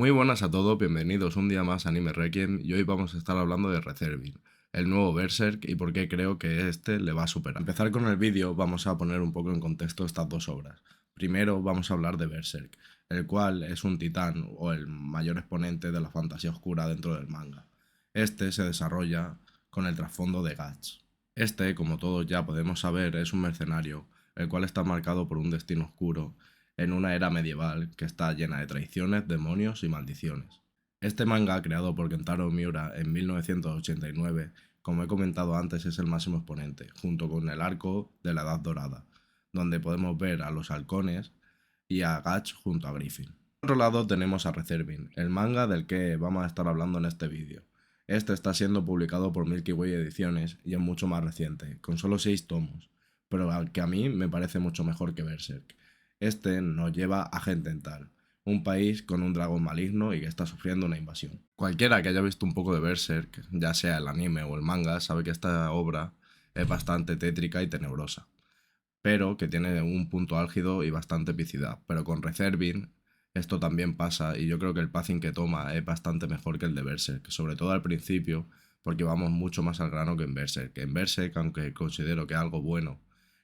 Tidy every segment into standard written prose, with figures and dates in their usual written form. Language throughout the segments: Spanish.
Muy buenas a todos, bienvenidos un día más a Anime Requiem y hoy vamos a estar hablando de Reservin, el nuevo Berserk y por qué creo que este le va a superar. Para empezar con el vídeo vamos a poner un poco en contexto estas dos obras. Primero vamos a hablar de Berserk, el cual es un titán o el mayor exponente de la fantasía oscura dentro del manga. Este se desarrolla con el trasfondo de Guts. Este, como todos ya podemos saber, es un mercenario, el cual está marcado por un destino oscuro en una era medieval que está llena de traiciones, demonios y maldiciones. Este manga, creado por Kentaro Miura en 1989, como he comentado antes, es el máximo exponente, junto con el arco de la Edad Dorada, donde podemos ver a los halcones y a Guts junto a Griffin. Por otro lado tenemos a Reservin, el manga del que vamos a estar hablando en este vídeo. Este está siendo publicado por Milky Way Ediciones y es mucho más reciente, con solo 6 tomos, pero que a mí me parece mucho mejor que Berserk. Este nos lleva a Gentental, un país con un dragón maligno y que está sufriendo una invasión. Cualquiera que haya visto un poco de Berserk, ya sea el anime o el manga, sabe que esta obra es bastante tétrica y tenebrosa, pero que tiene un punto álgido y bastante epicidad. Pero con Reservin esto también pasa y yo creo que el pacing que toma es bastante mejor que el de Berserk, sobre todo al principio, porque vamos mucho más al grano que en Berserk. En Berserk, aunque considero que es algo bueno,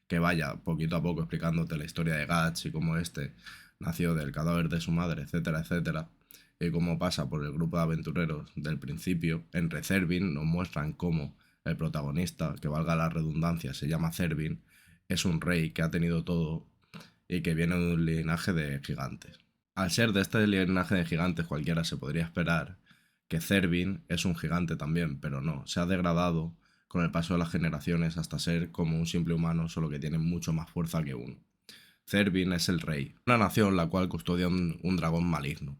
que vaya poquito a poco explicándote la historia de Guts y cómo este nació del cadáver de su madre, etcétera, etcétera, y cómo pasa por el grupo de aventureros del principio, en Reservin nos muestran cómo el protagonista, que valga la redundancia, se llama Zervin, es un rey que ha tenido todo y que viene de un linaje de gigantes. Al ser de este linaje de gigantes, cualquiera se podría esperar que Zervin es un gigante también, pero no, se ha degradado con el paso de las generaciones hasta ser como un simple humano, solo que tiene mucho más fuerza que uno. Zervin es el rey, una nación la cual custodia un dragón maligno.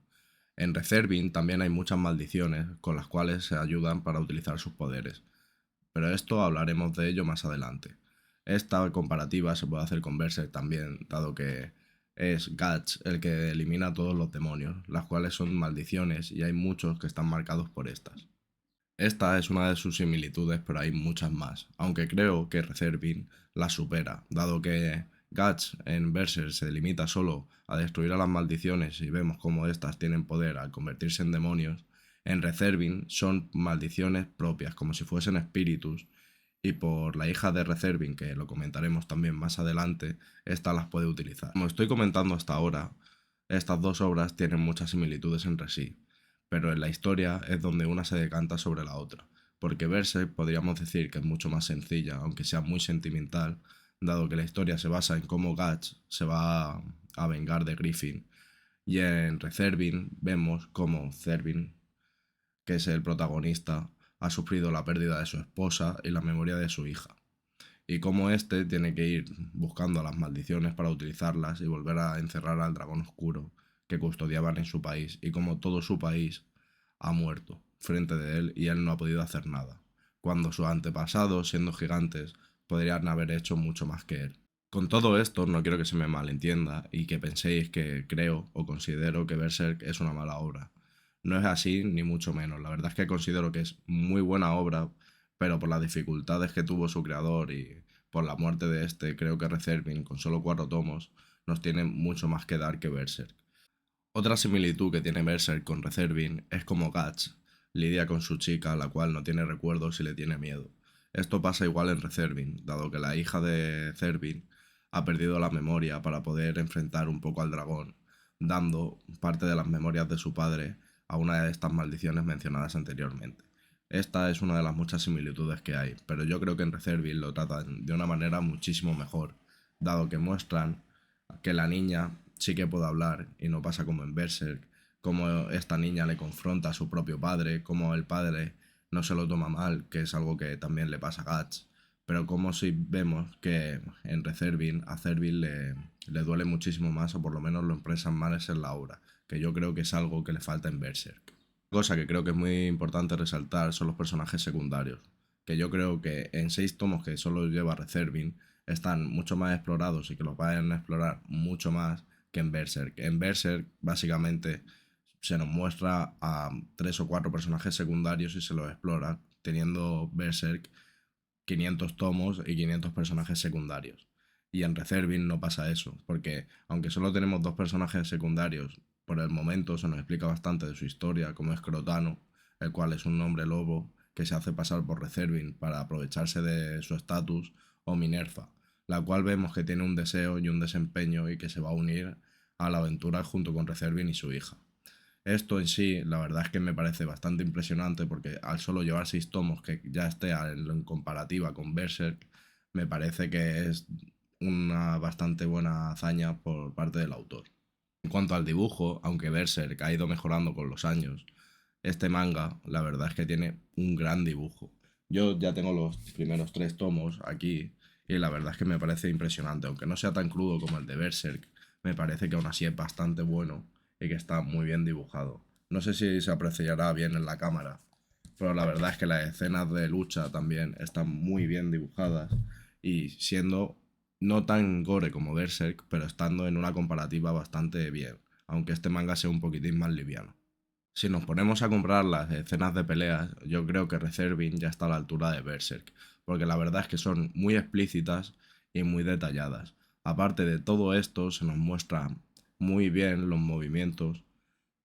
En Reservin también hay muchas maldiciones con las cuales se ayudan para utilizar sus poderes, pero esto hablaremos de ello más adelante. Esta comparativa se puede hacer con Berserk también, dado que es Guts el que elimina a todos los demonios, las cuales son maldiciones y hay muchos que están marcados por estas. Esta es una de sus similitudes, pero hay muchas más, aunque creo que Reservin la supera, dado que Guts en Berserk se limita solo a destruir a las maldiciones y vemos cómo estas tienen poder al convertirse en demonios. En Reservin son maldiciones propias, como si fuesen espíritus, y por la hija de Reservin, que lo comentaremos también más adelante, esta las puede utilizar. Como estoy comentando hasta ahora, estas dos obras tienen muchas similitudes entre sí, pero en la historia es donde una se decanta sobre la otra, porque Berserk podríamos decir que es mucho más sencilla, aunque sea muy sentimental, dado que la historia se basa en cómo Guts se va a vengar de Griffin, y en Reservin vemos cómo Zervin, que es el protagonista, ha sufrido la pérdida de su esposa y la memoria de su hija, y cómo éste tiene que ir buscando las maldiciones para utilizarlas y volver a encerrar al dragón oscuro que custodiaban en su país, y cómo todo su país ha muerto frente de él y él no ha podido hacer nada, cuando sus antepasados, siendo gigantes, podrían haber hecho mucho más que él. Con todo esto, no quiero que se me malentienda y que penséis que creo o considero que Berserk es una mala obra. No es así, ni mucho menos. La verdad es que considero que es muy buena obra, pero por las dificultades que tuvo su creador y por la muerte de este, creo que Reservin, con solo 4 tomos, nos tiene mucho más que dar que Berserk. Otra similitud que tiene Berserk con Reservin es como Guts lidia con su chica, la cual no tiene recuerdos y le tiene miedo. Esto pasa igual en Reservin, dado que la hija de Zervin ha perdido la memoria para poder enfrentar un poco al dragón, dando parte de las memorias de su padre a una de estas maldiciones mencionadas anteriormente. Esta es una de las muchas similitudes que hay, pero yo creo que en Reservin lo tratan de una manera muchísimo mejor, dado que muestran que la niña sí que puede hablar y no pasa como en Berserk, como esta niña le confronta a su propio padre, como el padre no se lo toma mal, que es algo que también le pasa a Guts, pero como si vemos que en Reservin a Zervin le duele muchísimo más, o por lo menos lo expresan más en la obra, que yo creo que es algo que le falta en Berserk. Cosa que creo que es muy importante resaltar son los personajes secundarios, que yo creo que en 6 tomos que solo lleva Reservin están mucho más explorados y que los vayan a explorar mucho más que en Berserk. En Berserk básicamente se nos muestra a 3 o 4 personajes secundarios y se los explora, teniendo Berserk 500 tomos y 500 personajes secundarios. Y en Reservin no pasa eso, porque aunque solo tenemos 2 personajes secundarios Por el momento se nos explica bastante de su historia, como es Crotano, el cual es un hombre lobo que se hace pasar por Reservin para aprovecharse de su estatus, o Minerva, la cual vemos que tiene un deseo y un desempeño y que se va a unir a la aventura junto con Reservin y su hija. Esto en sí, la verdad es que me parece bastante impresionante porque al solo llevar 6 tomos que ya esté en comparativa con Berserk, me parece que es una bastante buena hazaña por parte del autor. En cuanto al dibujo, aunque Berserk ha ido mejorando con los años, este manga la verdad es que tiene un gran dibujo. Yo ya tengo los primeros 3 tomos aquí y la verdad es que me parece impresionante, aunque no sea tan crudo como el de Berserk, me parece que aún así es bastante bueno y que está muy bien dibujado. No sé si se apreciará bien en la cámara, pero la verdad es que las escenas de lucha también están muy bien dibujadas y siendo no tan gore como Berserk, pero estando en una comparativa bastante bien, aunque este manga sea un poquitín más liviano. Si nos ponemos a comprar las escenas de peleas, yo creo que Reservin ya está a la altura de Berserk, porque la verdad es que son muy explícitas y muy detalladas. Aparte de todo esto, se nos muestra muy bien los movimientos,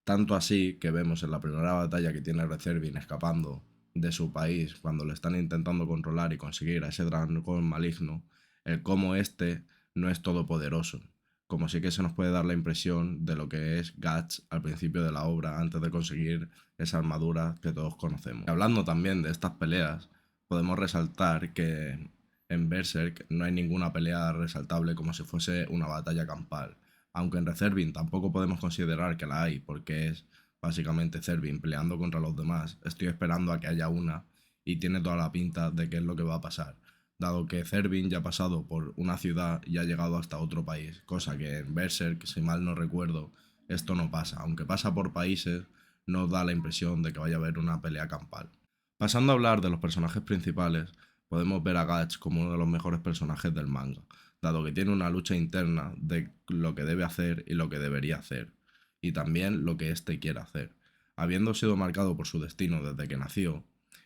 tanto así que vemos en la primera batalla que tiene Reservin escapando de su país cuando le están intentando controlar y conseguir a ese dragón maligno, el cómo este no es todopoderoso, como sí que se nos puede dar la impresión de lo que es Guts al principio de la obra antes de conseguir esa armadura que todos conocemos. Y hablando también de estas peleas, podemos resaltar que en Berserk no hay ninguna pelea resaltable como si fuese una batalla campal, aunque en Reservin tampoco podemos considerar que la hay, porque es básicamente Zervin peleando contra los demás. Estoy esperando a que haya una y tiene toda la pinta de qué es lo que va a pasar, dado que Zervin ya ha pasado por una ciudad y ha llegado hasta otro país, cosa que en Berserk, si mal no recuerdo, esto no pasa. Aunque pasa por países, no da la impresión de que vaya a haber una pelea campal. Pasando a hablar de los personajes principales, podemos ver a Guts como uno de los mejores personajes del manga, dado que tiene una lucha interna de lo que debe hacer y lo que debería hacer, y también lo que éste quiere hacer. Habiendo sido marcado por su destino desde que nació,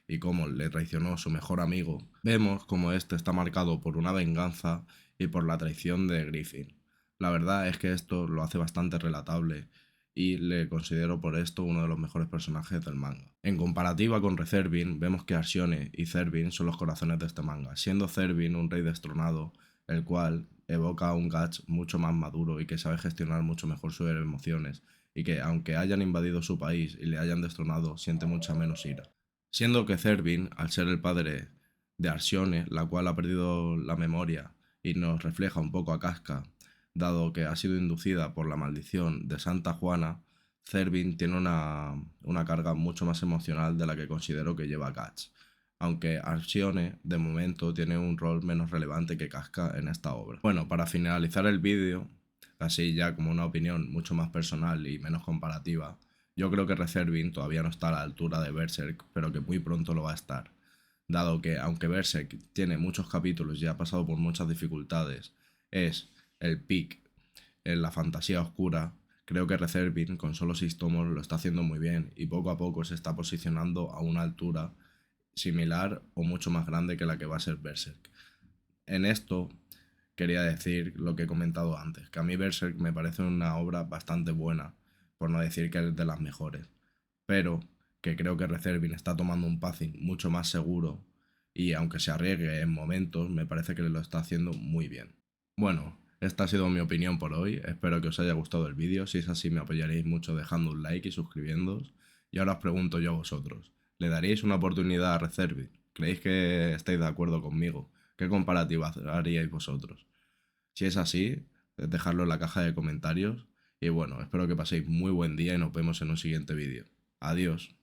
y cómo le traicionó su mejor amigo, vemos como éste está marcado por una venganza y por la traición de Griffin. La verdad es que esto lo hace bastante relatable y le considero por esto uno de los mejores personajes del manga. En comparativa con Reservin, vemos que Arsione y Zervin son los corazones de este manga, siendo Zervin un rey destronado, el cual evoca a un Guts mucho más maduro y que sabe gestionar mucho mejor sus emociones, y que aunque hayan invadido su país y le hayan destronado, siente mucha menos ira. Siendo que Zervin, al ser el padre de Arsione, la cual ha perdido la memoria y nos refleja un poco a Casca, dado que ha sido inducida por la maldición de Santa Juana, Zervin tiene una carga mucho más emocional de la que considero que lleva Guts, aunque Arsione de momento tiene un rol menos relevante que Casca en esta obra. Bueno, para finalizar el vídeo, así ya como una opinión mucho más personal y menos comparativa, yo creo que Reservin todavía no está a la altura de Berserk, pero que muy pronto lo va a estar, dado que aunque Berserk tiene muchos capítulos y ha pasado por muchas dificultades, es el peak en la fantasía oscura. Creo que Reservin con solo 6 tomos lo está haciendo muy bien y poco a poco se está posicionando a una altura similar o mucho más grande que la que va a ser Berserk. En esto quería decir lo que he comentado antes, que a mí Berserk me parece una obra bastante buena, por no decir que es de las mejores, pero que creo que Reservin está tomando un pacing mucho más seguro y aunque se arriesgue en momentos, me parece que lo está haciendo muy bien. Bueno, esta ha sido mi opinión por hoy, espero que os haya gustado el vídeo, si es así me apoyaréis mucho dejando un like y suscribiéndoos, y ahora os pregunto yo a vosotros, ¿le daríais una oportunidad a Reservin? ¿Creéis que estáis de acuerdo conmigo? ¿Qué comparativa haríais vosotros? Si es así, dejadlo en la caja de comentarios, y bueno, espero que paséis muy buen día y nos vemos en un siguiente vídeo. Adiós.